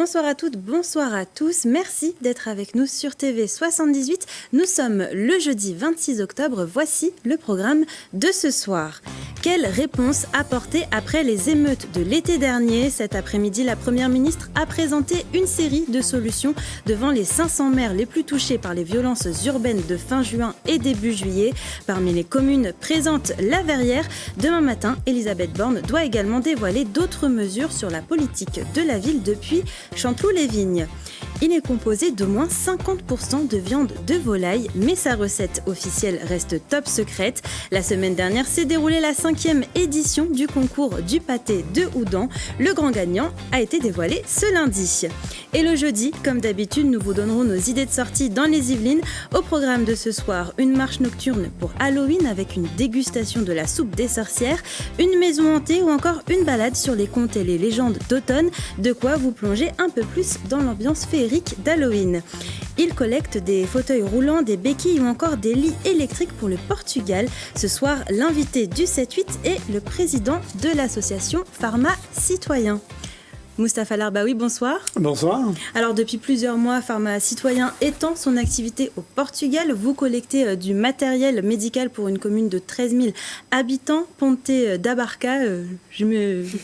Bonsoir à toutes, bonsoir à tous. Merci d'être avec nous sur TV 78. Nous sommes le jeudi 26 octobre. Voici le programme de ce soir. Quelle réponse apporter après les émeutes de l'été dernier ? Cet après-midi, la Première ministre a présenté une série de solutions devant les 500 maires les plus touchés par les violences urbaines de fin juin et début juillet. Parmi les communes présentes la Verrière, demain matin, Elisabeth Borne doit également dévoiler d'autres mesures sur la politique de la ville depuis Chanteloup-les-Vignes. Il est composé d'au moins 50% de viande de volaille, mais sa recette officielle reste top secrète. La semaine dernière s'est déroulée la 5e édition du concours du pâté de Houdan. Le grand gagnant a été dévoilé ce lundi. Et le jeudi, comme d'habitude, nous vous donnerons nos idées de sortie dans les Yvelines. Au programme de ce soir, une marche nocturne pour Halloween avec une dégustation de la soupe des sorcières, une maison hantée ou encore une balade sur les contes et les légendes d'automne. De quoi vous plonger un peu plus dans l'ambiance féerique d'Halloween. Il collecte des fauteuils roulants, des béquilles ou encore des lits électriques pour le Portugal. Ce soir, l'invité du 7-8 est le président de l'association Pharma Citoyen. Moustapha Larbaoui, bonsoir. Bonsoir. Alors depuis plusieurs mois, Pharma Citoyen étend son activité au Portugal. Vous collectez du matériel médical pour une commune de 13 000 habitants, Ponte d'Abarca.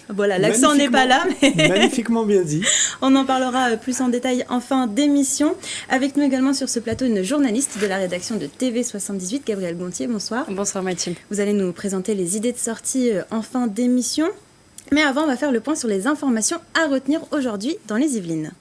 Voilà, l'accent n'est pas là. Mais magnifiquement bien dit. On en parlera plus en détail en fin d'émission. Avec nous également sur ce plateau, une journaliste de la rédaction de TV78, Gabrielle Gontier. Bonsoir. Bonsoir Mathilde. Vous allez nous présenter les idées de sortie en fin d'émission. Mais avant, on va faire le point sur les informations à retenir aujourd'hui dans les Yvelines.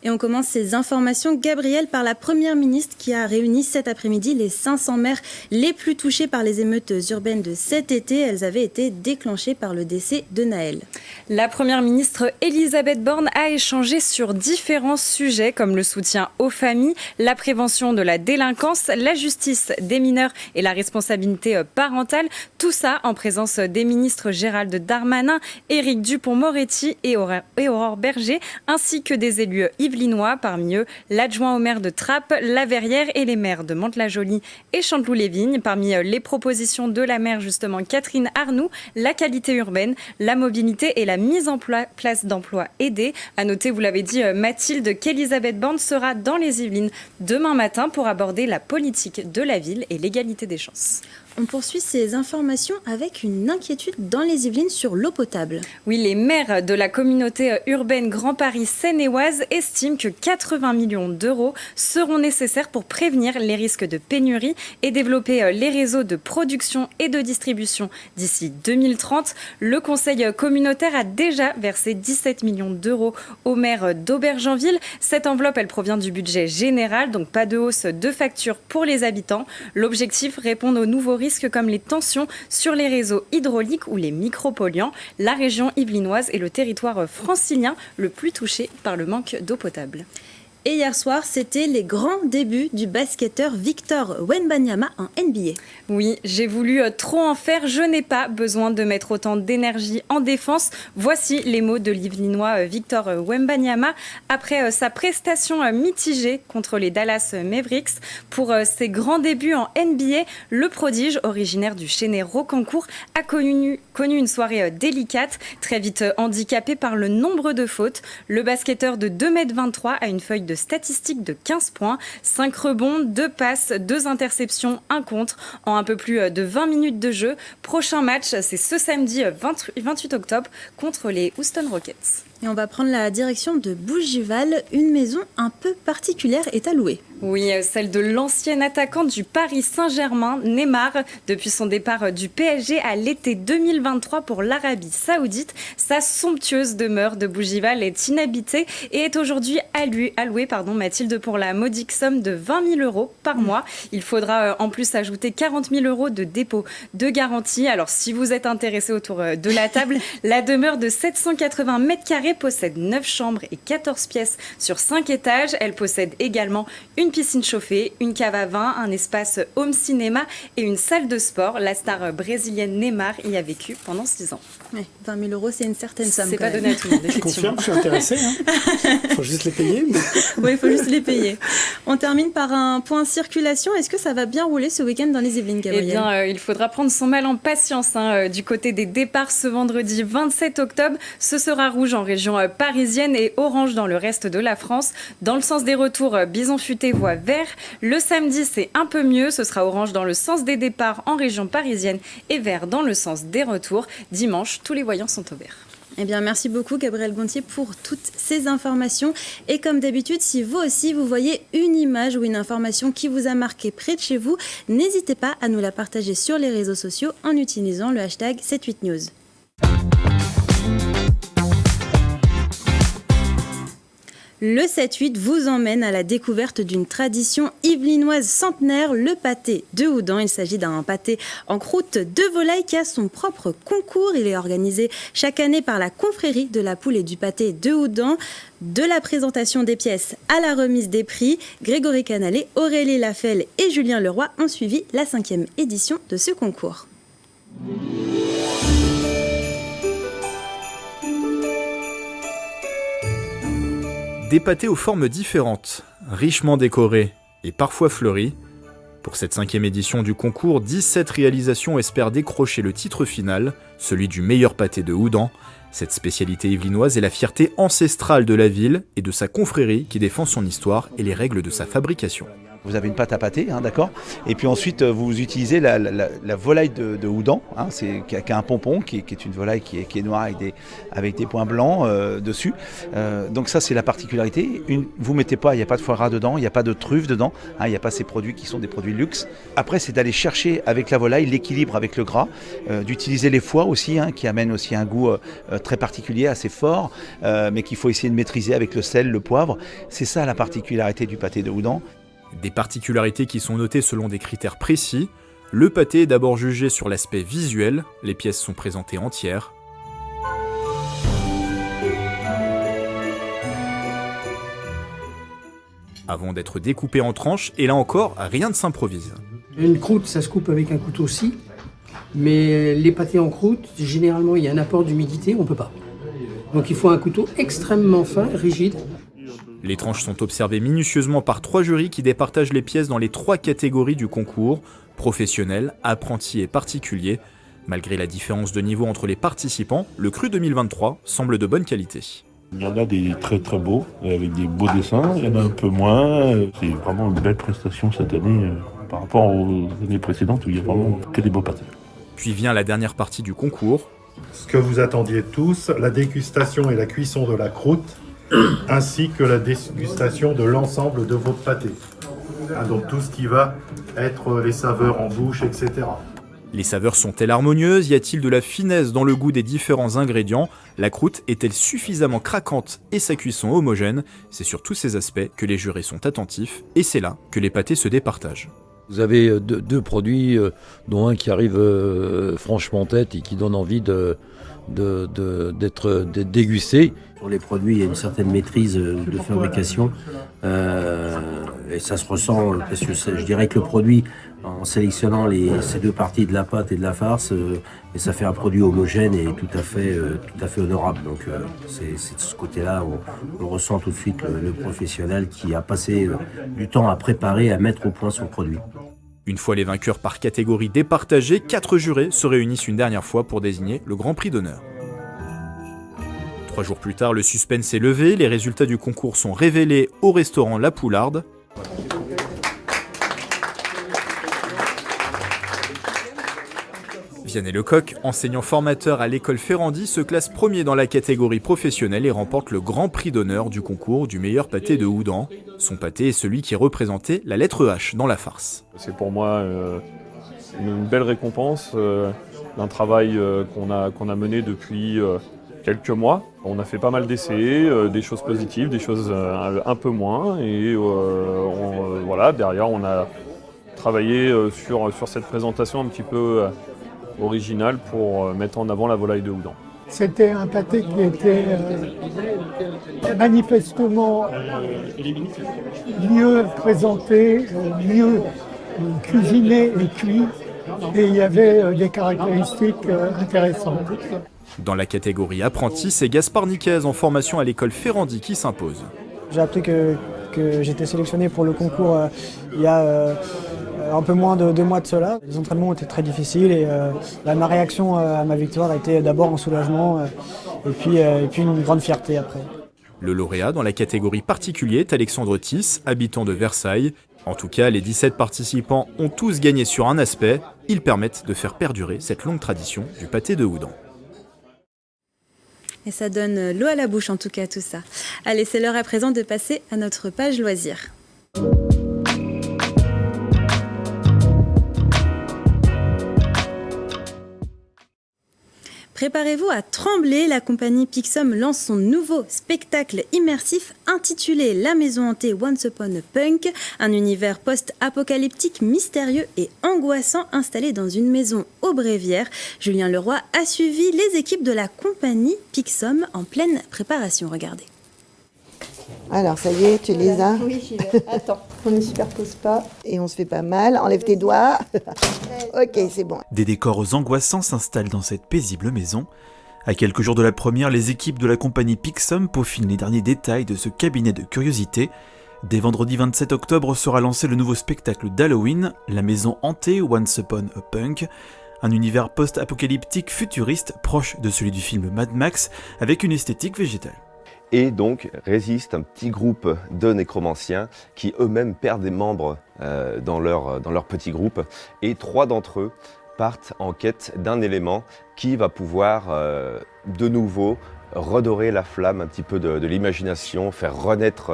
Et on commence ces informations, Gabrielle, par la Première ministre qui a réuni cet après-midi les 500 maires les plus touchés par les émeutes urbaines de cet été. Elles avaient été déclenchées par le décès de Naël. La Première ministre Elisabeth Borne a échangé sur différents sujets comme le soutien aux familles, la prévention de la délinquance, la justice des mineurs et la responsabilité parentale. Tout ça en présence des ministres Gérald Darmanin, Éric Dupond-Moretti et Aurore Berger, ainsi que des élus yvelinois, parmi eux l'adjoint au maire de Trappes, la Verrière et les maires de Mantes-la-Jolie et Chanteloup-les-Vignes. Parmi les propositions de la maire justement Catherine Arnoux, la qualité urbaine, la mobilité et la mise en place d'emplois aidés. À noter, vous l'avez dit Mathilde, qu'Elisabeth Borne sera dans les Yvelines demain matin pour aborder la politique de la ville et l'égalité des chances. On poursuit ces informations avec une inquiétude dans les Yvelines sur l'eau potable. Oui, les maires de la communauté urbaine Grand Paris Seine-et-Oise estiment que 80 millions d'euros seront nécessaires pour prévenir les risques de pénurie et développer les réseaux de production et de distribution d'ici 2030. Le conseil communautaire a déjà versé 17 millions d'euros aux maires d'Aubergenville. Cette enveloppe, elle provient du budget général, donc pas de hausse de facture pour les habitants. L'objectif, répondre aux nouveaux risques comme les tensions sur les réseaux hydrauliques ou les micropolluants. La région yvelinoise est le territoire francilien le plus touché par le manque d'eau potable. Et hier soir, c'était les grands débuts du basketteur Victor Wembanyama en NBA. Oui, j'ai voulu trop en faire. Je n'ai pas besoin de mettre autant d'énergie en défense. Voici les mots de l'Yvelinois Victor Wembanyama après sa prestation mitigée contre les Dallas Mavericks. Pour ses grands débuts en NBA, le prodige, originaire du Chênay Rocancourt, a connu une soirée délicate, très vite handicapé par le nombre de fautes. Le basketteur de 2,23 m a une feuille de statistiques de 15 points, 5 rebonds, 2 passes, 2 interceptions, 1 contre en un peu plus de 20 minutes de jeu. Prochain match, c'est ce samedi 28 octobre contre les Houston Rockets. Et on va prendre la direction de Bougival. Une maison un peu particulière est à louer. Oui, celle de l'ancienne attaquante du Paris Saint-Germain, Neymar. Depuis son départ du PSG à l'été 2023 pour l'Arabie Saoudite, sa somptueuse demeure de Bougival est inhabitée et est aujourd'hui allouée, Mathilde, pour la modique somme de 20 000 euros par mois. Il faudra en plus ajouter 40 000 euros de dépôt de garantie. Alors, si vous êtes intéressé autour de la table, la demeure de 780 m² carré, possède 9 chambres et 14 pièces sur 5 étages. Elle possède également une piscine chauffée, une cave à vin, un espace home cinéma et une salle de sport. La star brésilienne Neymar y a vécu pendant 6 ans. Ouais, 20 000 €, c'est une certaine somme. C'est pas donné à tout le monde, Je confirme, je suis intéressé. Faut juste les payer. Mais... Oui, il faut juste les payer. On termine par un point circulation. Est-ce que ça va bien rouler ce week-end dans les Yvelines, Gabriel ? Eh bien, il faudra prendre son mal en patience. Du côté des départs ce vendredi 27 octobre, ce sera rouge en région parisienne et orange dans le reste de la France. Dans le sens des retours, Bison Futé voit vert. Le samedi, c'est un peu mieux. Ce sera orange dans le sens des départs en région parisienne et vert dans le sens des retours. Dimanche, tous les voyants sont au vert. Eh bien, merci beaucoup Gabriel Gontier pour toutes ces informations. Et comme d'habitude, si vous aussi vous voyez une image ou une information qui vous a marqué près de chez vous, n'hésitez pas à nous la partager sur les réseaux sociaux en utilisant le hashtag 78news. Le 7-8 vous emmène à la découverte d'une tradition yvelinoise centenaire, le pâté de Houdan. Il s'agit d'un pâté en croûte de volaille qui a son propre concours. Il est organisé chaque année par la confrérie de la poule et du pâté de Houdan. De la présentation des pièces à la remise des prix, Grégory Canalet, Aurélie Lafelle et Julien Leroy ont suivi la 5e édition de ce concours. Des pâtés aux formes différentes, richement décorés et parfois fleuris. Pour cette 5e édition du concours, 17 réalisations espèrent décrocher le titre final, celui du meilleur pâté de Houdan. Cette spécialité yvelinoise est la fierté ancestrale de la ville et de sa confrérie qui défend son histoire et les règles de sa fabrication. Vous avez une pâte à pâté, d'accord. Et puis ensuite, vous utilisez la volaille de Houdan, qui a un pompon, qui est une volaille qui est noire avec des points blancs dessus. Donc ça, c'est la particularité. Vous mettez pas, il n'y a pas de foie gras dedans, il n'y a pas de truffe dedans, il n'y a pas ces produits qui sont des produits luxe. Après, c'est d'aller chercher avec la volaille l'équilibre avec le gras, d'utiliser les foies aussi, qui amènent aussi un goût très particulier, assez fort, mais qu'il faut essayer de maîtriser avec le sel, le poivre. C'est ça la particularité du pâté de Houdan. Des particularités qui sont notées selon des critères précis. Le pâté est d'abord jugé sur l'aspect visuel, les pièces sont présentées entières. Avant d'être découpées en tranches, et là encore, rien ne s'improvise. Une croûte, ça se coupe avec un couteau scie, mais les pâtés en croûte, généralement, il y a un apport d'humidité, on ne peut pas. Donc il faut un couteau extrêmement fin, rigide. Les tranches sont observées minutieusement par 3 jurys qui départagent les pièces dans les 3 catégories du concours, professionnels, apprentis et particuliers. Malgré la différence de niveau entre les participants, le cru 2023 semble de bonne qualité. Il y en a des très très beaux, avec des beaux dessins, il y en a un peu moins. C'est vraiment une belle prestation cette année par rapport aux années précédentes où il y a vraiment que des beaux pâtés. Puis vient la dernière partie du concours. Ce que vous attendiez tous, la dégustation et la cuisson de la croûte, ainsi que la dégustation de l'ensemble de votre pâté. Donc tout ce qui va être les saveurs en bouche, etc. Les saveurs sont-elles harmonieuses ? Y a-t-il de la finesse dans le goût des différents ingrédients ? La croûte est-elle suffisamment craquante et sa cuisson homogène ? C'est sur tous ces aspects que les jurés sont attentifs et c'est là que les pâtés se départagent. Vous avez deux produits, dont un qui arrive franchement en tête et qui donne envie d'être dégusté. Sur les produits, il y a une certaine maîtrise de fabrication et ça se ressent parce que je dirais que le produit, en sélectionnant ces deux parties de la pâte et de la farce, et ça fait un produit homogène et tout à fait honorable. Donc c'est de ce côté-là, on ressent tout de suite le professionnel qui a passé du temps à préparer, à mettre au point son produit. Une fois les vainqueurs par catégorie départagés, 4 jurés se réunissent une dernière fois pour désigner le Grand Prix d'honneur. 3 jours plus tard, le suspense est levé, les résultats du concours sont révélés au restaurant La Poularde. Vianney Lecoq, enseignant formateur à l'école Ferrandi, se classe premier dans la catégorie professionnelle et remporte le grand prix d'honneur du concours du meilleur pâté de Houdan. Son pâté est celui qui représentait la lettre H dans la farce. C'est pour moi une belle récompense d'un travail qu'on a mené depuis quelques mois. On a fait pas mal d'essais, des choses positives, des choses un peu moins. Et voilà, derrière, on a travaillé sur cette présentation un petit peu originale pour mettre en avant la volaille de Houdan. C'était un pâté qui était manifestement mieux présenté, mieux cuisiné et cuit, et il y avait des caractéristiques intéressantes. Dans la catégorie apprenti, c'est Gaspard Niquez en formation à l'école Ferrandi qui s'impose. J'ai appris que j'étais sélectionné pour le concours il y a un peu moins de 2 mois de cela. Les entraînements étaient très difficiles et ma réaction à ma victoire a été d'abord un soulagement et puis une grande fierté après. Le lauréat dans la catégorie particulier est Alexandre Tiss, habitant de Versailles. En tout cas, les 17 participants ont tous gagné sur un aspect. Ils permettent de faire perdurer cette longue tradition du pâté de Houdan. Et ça donne l'eau à la bouche en tout cas tout ça. Allez, c'est l'heure à présent de passer à notre page loisirs. Préparez-vous à trembler, la compagnie Pixum lance son nouveau spectacle immersif intitulé La Maison Hantée Once Upon a Punk, un univers post-apocalyptique mystérieux et angoissant installé dans une maison au Bréviaire. Julien Leroy a suivi les équipes de la compagnie Pixum en pleine préparation, regardez. Alors, ça y est, tu les as? Oui, j'y vais. Attends, on ne superpose pas. Et on se fait pas mal. Enlève tes doigts. Ok, c'est bon. Des décors angoissants s'installent dans cette paisible maison. À quelques jours de la première, les équipes de la compagnie Pixum peaufinent les derniers détails de ce cabinet de curiosité. Dès vendredi 27 octobre sera lancé le nouveau spectacle d'Halloween, La Maison Hantée Once Upon a Punk. Un univers post-apocalyptique futuriste proche de celui du film Mad Max avec une esthétique végétale. Et donc résiste un petit groupe de nécromanciens qui eux-mêmes perdent des membres dans leur petit groupe. Et 3 d'entre eux partent en quête d'un élément qui va pouvoir de nouveau redorer la flamme un petit peu de l'imagination, faire renaître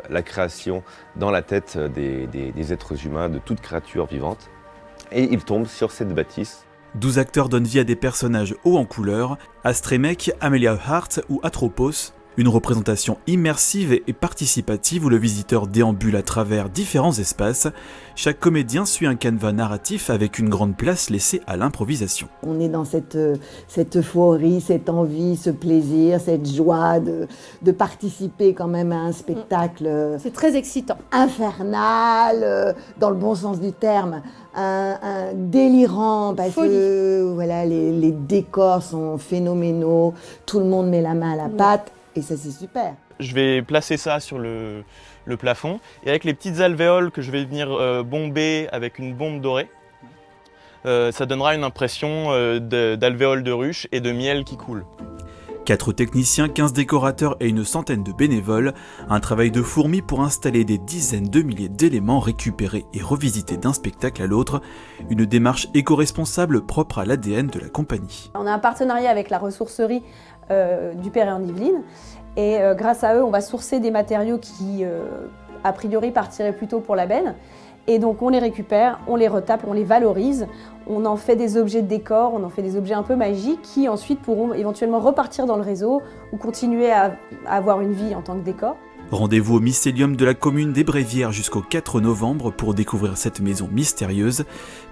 la création dans la tête des êtres humains, de toute créature vivante. Et ils tombent sur cette bâtisse. 12 acteurs donnent vie à des personnages hauts en couleur, Astrémec, Amelia Hart ou Atropos. Une représentation immersive et participative où le visiteur déambule à travers différents espaces. Chaque comédien suit un canevas narratif avec une grande place laissée à l'improvisation. On est dans cette euphorie, cette envie, ce plaisir, cette joie de participer quand même à un spectacle. C'est très excitant. Infernal, dans le bon sens du terme. Un délirant parce que voilà, les décors sont phénoménaux, tout le monde met la main à la pâte. Et ça, c'est super. Je vais placer ça sur le plafond et avec les petites alvéoles que je vais venir bomber avec une bombe dorée, ça donnera une impression d'alvéoles de ruche et de miel qui coule. 4 techniciens, 15 décorateurs et une centaine de bénévoles. Un travail de fourmi pour installer des dizaines de milliers d'éléments récupérés et revisités d'un spectacle à l'autre. Une démarche éco-responsable propre à l'ADN de la compagnie. On a un partenariat avec la ressourcerie du Perret en Yvelines et grâce à eux, on va sourcer des matériaux qui, a priori, partiraient plutôt pour la benne. Et donc on les récupère, on les retape, on les valorise, on en fait des objets de décor, on en fait des objets un peu magiques qui ensuite pourront éventuellement repartir dans le réseau ou continuer à avoir une vie en tant que décor. Rendez-vous au Mycélium de la commune des Bréviaires jusqu'au 4 novembre pour découvrir cette maison mystérieuse.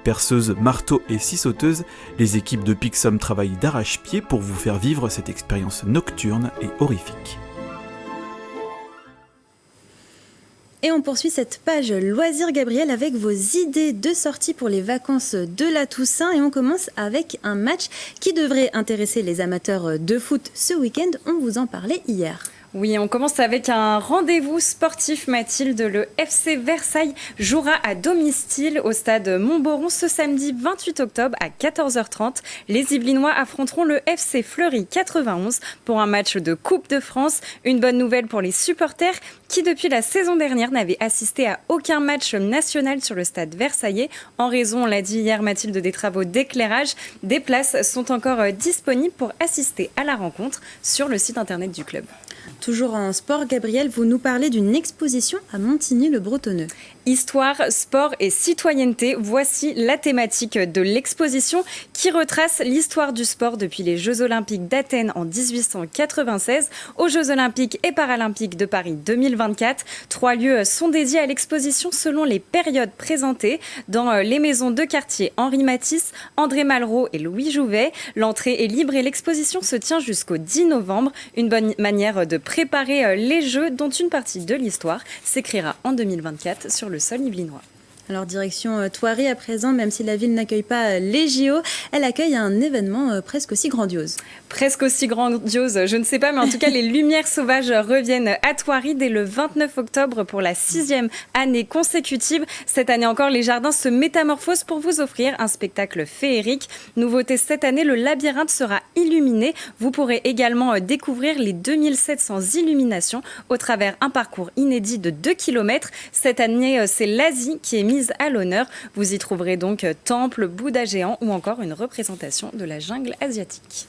Perceuse, marteau et scie sauteuse, les équipes de Pixum travaillent d'arrache-pied pour vous faire vivre cette expérience nocturne et horrifique. Et on poursuit cette page Loisirs Gabriel avec vos idées de sortie pour les vacances de la Toussaint. Et on commence avec un match qui devrait intéresser les amateurs de foot ce week-end. On vous en parlait hier. Oui, on commence avec un rendez-vous sportif, Mathilde. Le FC Versailles jouera à domicile au stade Montboron ce samedi 28 octobre à 14h30. Les Yvelinois affronteront le FC Fleury 91 pour un match de Coupe de France. Une bonne nouvelle pour les supporters qui, depuis la saison dernière, n'avaient assisté à aucun match national sur le stade versaillais. En raison, on l'a dit hier, Mathilde, des travaux d'éclairage, des places sont encore disponibles pour assister à la rencontre sur le site internet du club. Toujours en sport, Gabrielle, vous nous parlez d'une exposition à Montigny-le-Bretonneux. Histoire, sport et citoyenneté, voici la thématique de l'exposition qui retrace l'histoire du sport depuis les Jeux Olympiques d'Athènes en 1896 aux Jeux Olympiques et Paralympiques de Paris 2024. 3 lieux sont dédiés à l'exposition selon les périodes présentées dans les maisons de quartier Henri Matisse, André Malraux et Louis Jouvet. L'entrée est libre et l'exposition se tient jusqu'au 10 novembre. Une bonne manière de préparer les Jeux dont une partie de l'histoire s'écrira en 2024 sur le sol yvelinois. Alors direction Thoiry à présent, même si la ville n'accueille pas les JO, elle accueille un événement presque aussi grandiose. Presque aussi grandiose, je ne sais pas, mais en tout cas les Lumières Sauvages reviennent à Thoiry dès le 29 octobre pour la 6e année consécutive. Cette année encore, les jardins se métamorphosent pour vous offrir un spectacle féerique. Nouveauté cette année, le labyrinthe sera illuminé. Vous pourrez également découvrir les 2700 illuminations au travers un parcours inédit de 2 km. Cette année, c'est l'Asie qui est mise à l'honneur. Vous y trouverez donc temples, Bouddha géants ou encore une représentation de la jungle asiatique.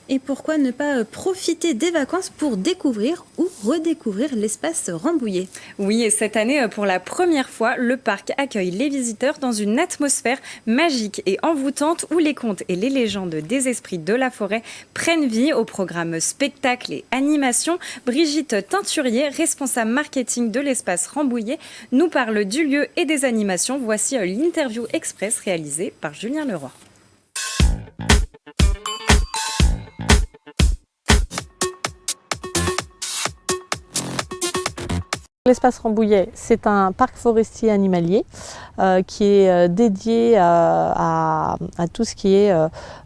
Et pourquoi ne pas profiter des vacances pour découvrir ou redécouvrir l'espace Rambouillet ? Oui, et cette année, pour la première fois, le parc accueille les visiteurs dans une atmosphère magique et envoûtante où les contes et les légendes des esprits de la forêt prennent vie. Au programme spectacle et animation, Brigitte Teinturier, responsable marketing de l'espace Rambouillet, nous parle du lieu et des animations. Voici l'interview express réalisée par Julien Leroy. L'espace Rambouillet, c'est un parc forestier animalier qui est dédié à tout ce qui est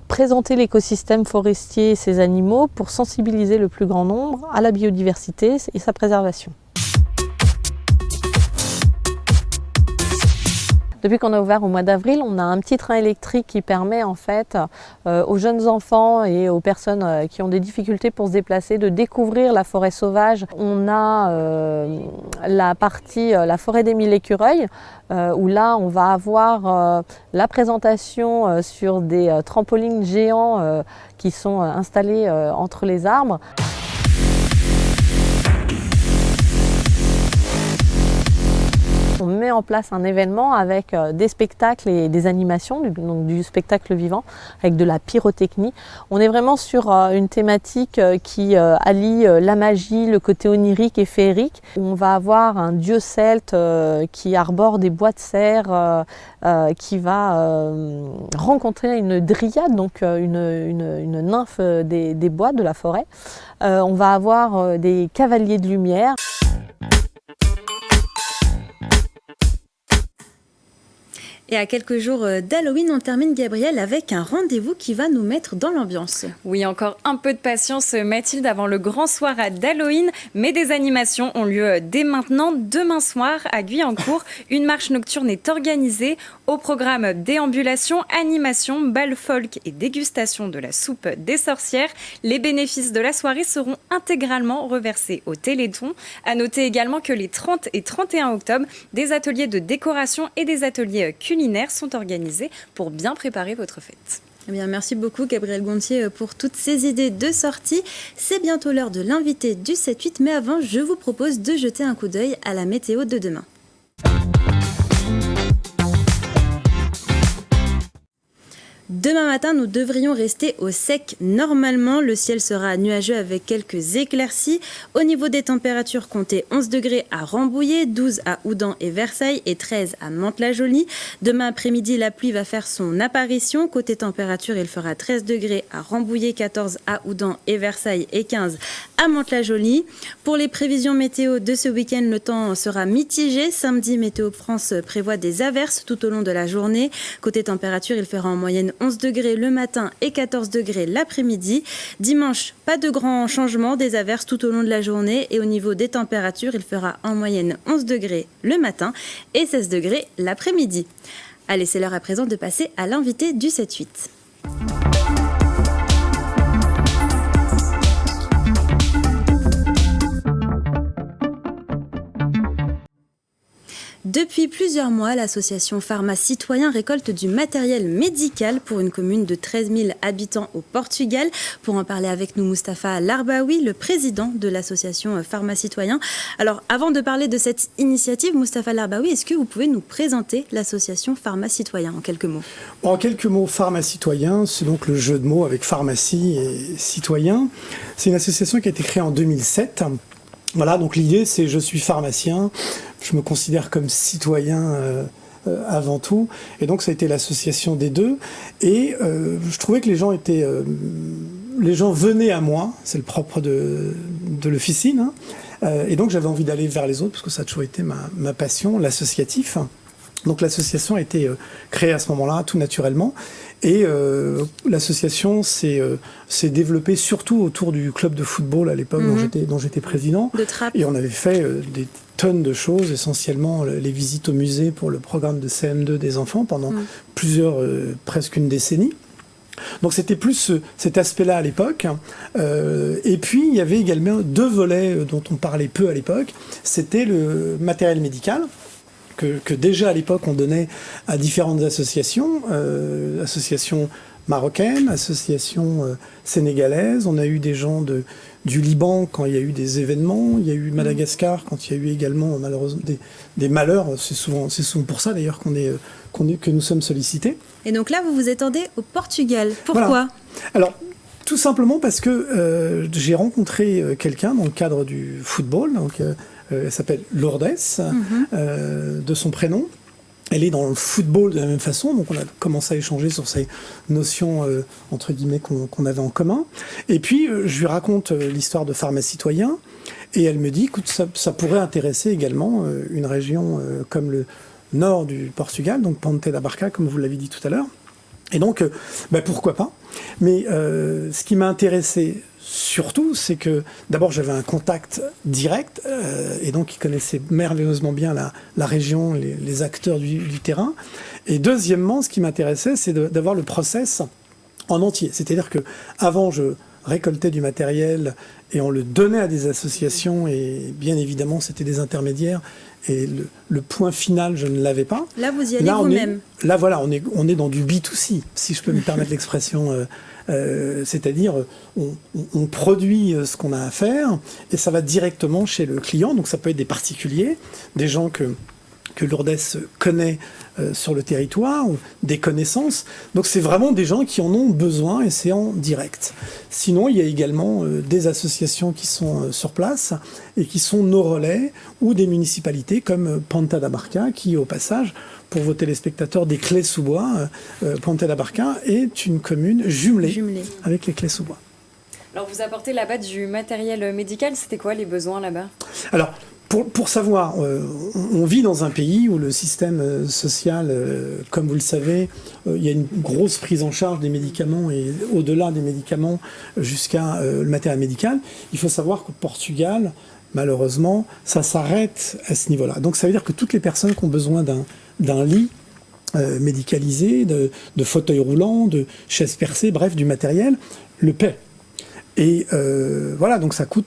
présenter l'écosystème forestier et ses animaux pour sensibiliser le plus grand nombre à la biodiversité et sa préservation. Depuis qu'on a ouvert au mois d'avril, on a un petit train électrique qui permet en fait aux jeunes enfants et aux personnes qui ont des difficultés pour se déplacer de découvrir la forêt sauvage. On a la partie la forêt des 1000 écureuils où là on va avoir la présentation sur des trampolines géants qui sont installés entre les arbres. On met en place un événement avec des spectacles et des animations, donc du spectacle vivant, avec de la pyrotechnie. On est vraiment sur une thématique qui allie la magie, le côté onirique et féerique. On va avoir un dieu celte qui arbore des bois de cerf, qui va rencontrer une dryade, donc une nymphe des bois de la forêt. On va avoir des cavaliers de lumière. Et à quelques jours d'Halloween, on termine, Gabrielle, avec un rendez-vous qui va nous mettre dans l'ambiance. Oui, encore un peu de patience, Mathilde, avant le grand soir d'Halloween. Mais des animations ont lieu dès maintenant. Demain soir, à Guyancourt, une marche nocturne est organisée. Au programme déambulation, animation, bal folk et dégustation de la soupe des sorcières. Les bénéfices de la soirée seront intégralement reversés au Téléthon. À noter également que les 30 et 31 octobre, des ateliers de décoration et des ateliers culinaires sont organisés pour bien préparer votre fête. Eh bien, merci beaucoup Gabrielle Gontier pour toutes ces idées de sortie. C'est bientôt l'heure de l'invité du 7-8, mais avant, je vous propose de jeter un coup d'œil à la météo de demain. Demain matin, nous devrions rester au sec. Normalement, le ciel sera nuageux avec quelques éclaircies. Au niveau des températures, comptez 11 degrés à Rambouillet, 12 à Houdan et Versailles et 13 à Mantes-la-Jolie. Demain après-midi, la pluie va faire son apparition. Côté température, il fera 13 degrés à Rambouillet, 14 à Houdan et Versailles et 15 à Mantes-la-Jolie. Pour les prévisions météo de ce week-end, le temps sera mitigé. Samedi, Météo France prévoit des averses tout au long de la journée. Côté température, il fera en moyenne 11 degrés le matin et 14 degrés l'après-midi. Dimanche, pas de grands changements, des averses tout au long de la journée. Et au niveau des températures, il fera en moyenne 11 degrés le matin et 16 degrés l'après-midi. Allez, c'est l'heure à présent de passer à l'invité du 7-8. Depuis plusieurs mois, l'association Pharma Citoyen récolte du matériel médical pour une commune de 13 000 habitants au Portugal. Pour en parler avec nous, Mustapha Larbaoui, le président de l'association Pharma Citoyen. Alors, avant de parler de cette initiative, Mustapha Larbaoui, est-ce que vous pouvez nous présenter l'association Pharma Citoyen en quelques mots? En quelques mots, Pharma Citoyen, c'est donc le jeu de mots avec pharmacie et citoyen. C'est une association qui a été créée en 2007. Voilà, donc l'idée, c'est je suis pharmacien, je me considère comme citoyen avant tout, et donc ça a été l'association des deux, et je trouvais que les gens venaient à moi, c'est le propre de l'officine, et donc j'avais envie d'aller vers les autres, parce que ça a toujours été ma passion, l'associatif. Donc l'association a été créée à ce moment-là, tout naturellement, et l'association s'est développée surtout autour du club de football à l'époque dont j'étais président. Et on avait fait des tonnes de choses, essentiellement les visites au musée pour le programme de CM2 des enfants pendant presque une décennie. Donc c'était plus cet aspect-là à l'époque. Et puis il y avait également deux volets dont on parlait peu à l'époque. C'était le matériel médical, que déjà à l'époque on donnait à différentes associations, associations marocaines, associations sénégalaises. On a eu des gens du Liban quand il y a eu des événements, il y a eu Madagascar quand il y a eu également malheureusement des malheurs. C'est souvent pour ça d'ailleurs que nous sommes sollicités. Et donc là vous vous étendez au Portugal. Pourquoi ? Voilà. Alors tout simplement parce que j'ai rencontré quelqu'un dans le cadre du football, donc elle s'appelle Lourdes, de son prénom. Elle est dans le football de la même façon, donc on a commencé à échanger sur ces notions, entre guillemets, qu'on avait en commun. Et puis, je lui raconte l'histoire de Pharma Citoyen, et elle me dit, écoute, ça pourrait intéresser également une région comme le nord du Portugal, donc Ponte da Barca, comme vous l'avez dit tout à l'heure. Et donc, pourquoi pas. Mais ce qui m'a intéressé surtout, c'est que d'abord j'avais un contact direct, et donc ils connaissaient merveilleusement bien la région, les acteurs du terrain. Et deuxièmement, ce qui m'intéressait, c'est d'avoir le process en entier. C'est-à-dire que avant, je récoltais du matériel et on le donnait à des associations, et bien évidemment, c'était des intermédiaires. Et le point final, je ne l'avais pas. Là, vous y allez vous-même. Là, voilà, on est dans du B2C, si je peux me permettre l'expression. C'est-à-dire, on produit ce qu'on a à faire, et ça va directement chez le client. Donc, ça peut être des particuliers, des gens que Lourdes connaît sur le territoire, ou des connaissances. Donc c'est vraiment des gens qui en ont besoin, et c'est en direct. Sinon, il y a également des associations qui sont sur place et qui sont nos relais, ou des municipalités comme Ponte da Barca, qui au passage, pour vos téléspectateurs des Clés-sous-Bois, Ponte da Barca est une commune jumelée. Avec les Clés-sous-Bois. Alors vous apportez là-bas du matériel médical, c'était quoi les besoins là-bas ? Alors, pour savoir, on vit dans un pays où le système social, comme vous le savez, il y a une grosse prise en charge des médicaments, et au-delà des médicaments jusqu'à le matériel médical. Il faut savoir qu'au Portugal, malheureusement, ça s'arrête à ce niveau-là. Donc ça veut dire que toutes les personnes qui ont besoin d'un lit médicalisé, de fauteuil roulant, de chaises percées, bref, du matériel, le paient. Et voilà, donc ça coûte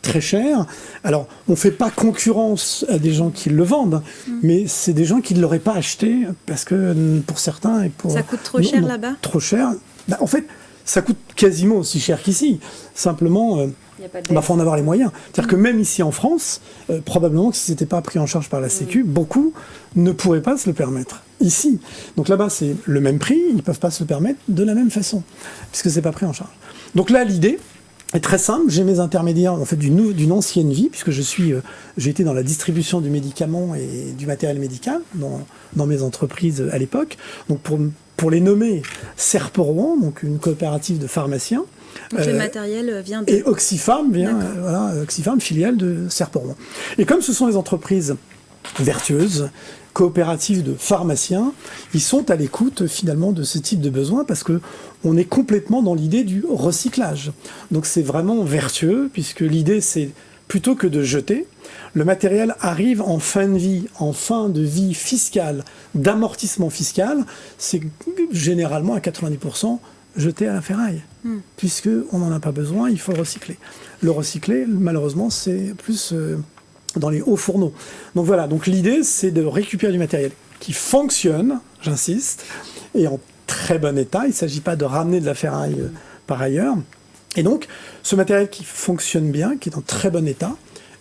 très cher. Alors, on ne fait pas concurrence à des gens qui le vendent, mais c'est des gens qui ne l'auraient pas acheté, parce que pour certains... Et pour, ça coûte trop cher là-bas ? Trop cher. En fait, ça coûte quasiment aussi cher qu'ici. Simplement, il faut en avoir les moyens. C'est-à-dire que même ici en France, probablement que si ce n'était pas pris en charge par la Sécu, beaucoup ne pourraient pas se le permettre. Ici. Donc là-bas, c'est le même prix, ils ne peuvent pas se le permettre de la même façon, puisque ce n'est pas pris en charge. Donc là, l'idée est très simple. J'ai mes intermédiaires en fait d'une ancienne vie, puisque j'ai été dans la distribution du médicament et du matériel médical dans mes entreprises à l'époque. Donc pour les nommer, Serporouen, donc une coopérative de pharmaciens. Donc le matériel vient de... Et Oxypharm Oxypharm, filiale de Serporouen. Et comme ce sont des entreprises vertueuses, coopératives de pharmaciens, ils sont à l'écoute finalement de ce type de besoins, parce que on est complètement dans l'idée du recyclage. Donc c'est vraiment vertueux, puisque l'idée c'est plutôt que de jeter, le matériel arrive en fin de vie fiscale, d'amortissement fiscal, c'est généralement à 90% jeté à la ferraille, puisqu'on n'en a pas besoin, il faut le recycler. Le recycler, malheureusement, c'est plus dans les hauts fourneaux. Donc voilà, donc l'idée c'est de récupérer du matériel qui fonctionne, j'insiste, et en très bon état. Il ne s'agit pas de ramener de la ferraille par ailleurs. Et donc ce matériel qui fonctionne bien, qui est en très bon état,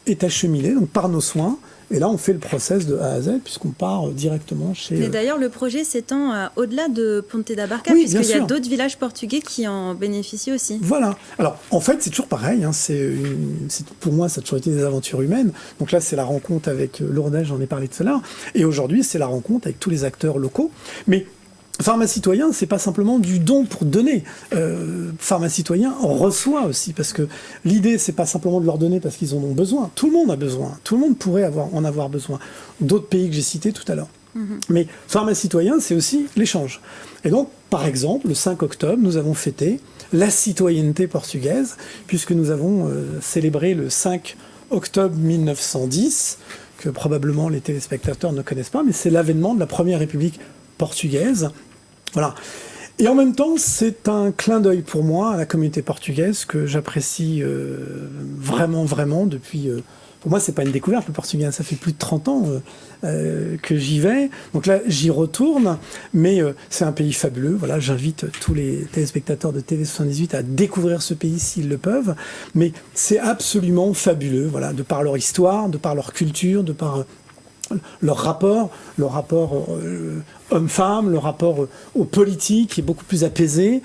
est acheminé donc, par nos soins. Et là, on fait le process de A à Z, puisqu'on part directement chez... Et d'ailleurs, le projet s'étend au-delà de Ponte da Barca, oui, puisqu'il y a d'autres villages portugais qui en bénéficient aussi. Voilà. Alors, en fait, c'est toujours pareil. Hein. Pour moi, ça a toujours été des aventures humaines. Donc là, c'est la rencontre avec Lourdes, j'en ai parlé tout à l'heure. Et aujourd'hui, c'est la rencontre avec tous les acteurs locaux. Mais Pharma Citoyen, c'est pas simplement du don pour donner. Pharma Citoyen reçoit aussi, parce que l'idée, c'est pas simplement de leur donner parce qu'ils en ont besoin. Tout le monde a besoin. Tout le monde pourrait en avoir besoin. D'autres pays que j'ai cités tout à l'heure. Mais Pharma Citoyen, c'est aussi l'échange. Et donc, par exemple, le 5 octobre, nous avons fêté la citoyenneté portugaise, puisque nous avons célébré le 5 octobre 1910, que probablement les téléspectateurs ne connaissent pas, mais c'est l'avènement de la première République portugaise. Voilà. Et en même temps, c'est un clin d'œil pour moi à la communauté portugaise que j'apprécie vraiment, vraiment depuis... pour moi, c'est pas une découverte, le Portugal. Ça fait plus de 30 ans que j'y vais. Donc là, j'y retourne. Mais c'est un pays fabuleux. Voilà, j'invite tous les téléspectateurs de TV78 à découvrir ce pays s'ils le peuvent. Mais c'est absolument fabuleux. Voilà, de par leur histoire, de par leur culture, de par... leur rapport homme-femme, le rapport aux politiques qui est beaucoup plus apaisé,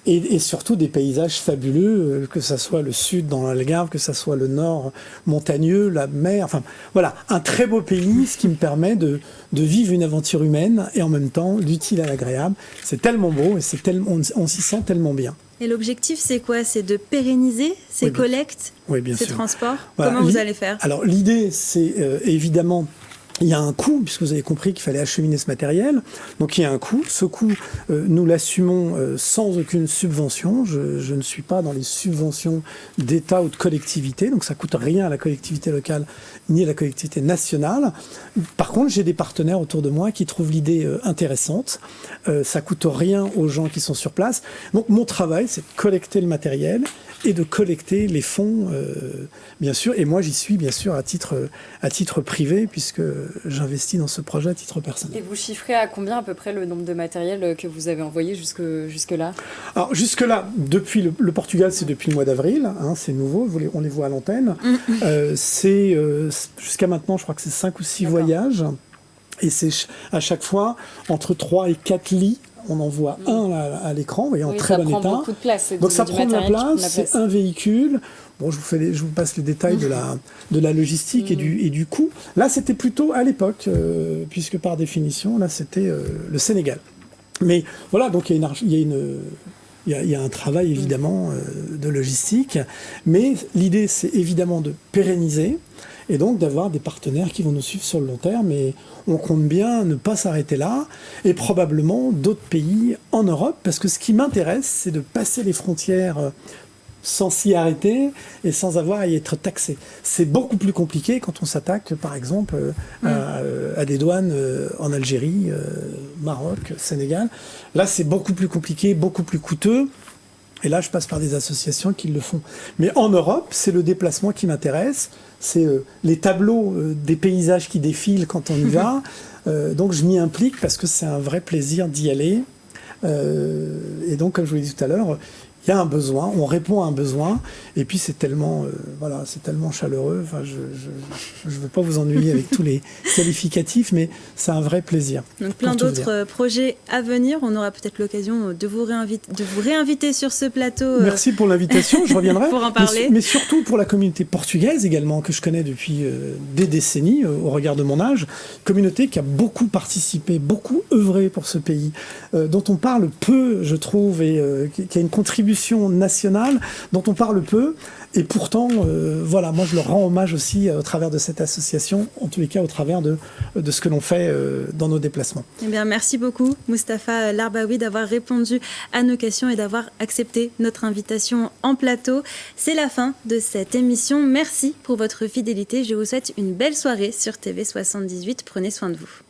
et surtout des paysages fabuleux, que ça soit le sud dans l'Algarve, que ça soit le nord montagneux, la mer, enfin voilà, un très beau pays, ce qui me permet de vivre une aventure humaine et en même temps l'utile à l'agréable. C'est tellement beau et on s'y sent tellement bien. Et l'objectif, c'est quoi? C'est de pérenniser ces collectes, ces transports? Voilà. Comment vous allez faire? Alors l'idée, c'est évidemment... Il y a un coût, puisque vous avez compris qu'il fallait acheminer ce matériel. Donc il y a un coût. Ce coût, nous l'assumons sans aucune subvention. Je ne suis pas dans les subventions d'État ou de collectivité. Donc ça ne coûte rien à la collectivité locale ni à la collectivité nationale. Par contre, j'ai des partenaires autour de moi qui trouvent l'idée intéressante. Ça ne coûte rien aux gens qui sont sur place. Donc mon travail, c'est de collecter le matériel et de collecter les fonds, bien sûr. Et moi, j'y suis, bien sûr, à titre privé, puisque j'investis dans ce projet à titre personnel. Et vous chiffrez à combien à peu près le nombre de matériel que vous avez envoyé jusque-là? Alors jusque-là, depuis le Portugal, c'est depuis le mois d'avril, hein, c'est nouveau, on les voit à l'antenne. C'est jusqu'à maintenant, je crois que c'est 5 ou 6 voyages, et c'est à chaque fois entre 3 et 4 lits. On en voit un à l'écran, vous voyez, en très bon état. Ça prend beaucoup de place. Donc ça prend de la place, c'est un véhicule. Bon, je vous passe les détails de la logistique et du coût. Là, c'était plutôt à l'époque, puisque par définition, là, c'était le Sénégal. Mais voilà, donc il y a un travail évidemment de logistique, mais l'idée, c'est évidemment de pérenniser et donc d'avoir des partenaires qui vont nous suivre sur le long terme. Et on compte bien ne pas s'arrêter là, et probablement d'autres pays en Europe, parce que ce qui m'intéresse, c'est de passer les frontières sans s'y arrêter et sans avoir à y être taxé. C'est beaucoup plus compliqué quand on s'attaque, par exemple, à des douanes en Algérie, Maroc, Sénégal. Là, c'est beaucoup plus compliqué, beaucoup plus coûteux. Et là, je passe par des associations qui le font. Mais en Europe, c'est le déplacement qui m'intéresse. C'est les tableaux des paysages qui défilent quand on y va. Donc, je m'y implique parce que c'est un vrai plaisir d'y aller. Et donc, comme je vous l'ai dit tout à l'heure, il y a un besoin, on répond à un besoin, et puis c'est tellement, c'est tellement chaleureux. Enfin, je ne veux pas vous ennuyer avec tous les qualificatifs, mais c'est un vrai plaisir. Donc plein d'autres projets à venir. On aura peut-être l'occasion de vous réinviter sur ce plateau. Merci pour l'invitation, je reviendrai. Pour en parler. Mais surtout pour la communauté portugaise également, que je connais depuis des décennies, au regard de mon âge. Communauté qui a beaucoup participé, beaucoup œuvré pour ce pays, dont on parle peu, je trouve, et qui a une contribution nationale dont on parle peu, et pourtant moi je leur rends hommage aussi au travers de cette association, en tous les cas au travers de ce que l'on fait dans nos déplacements. Eh bien, merci beaucoup Moustapha Larbaoui d'avoir répondu à nos questions et d'avoir accepté notre invitation en plateau. C'est la fin de cette émission. Merci pour votre fidélité. Je vous souhaite une belle soirée sur TV78. Prenez soin de vous.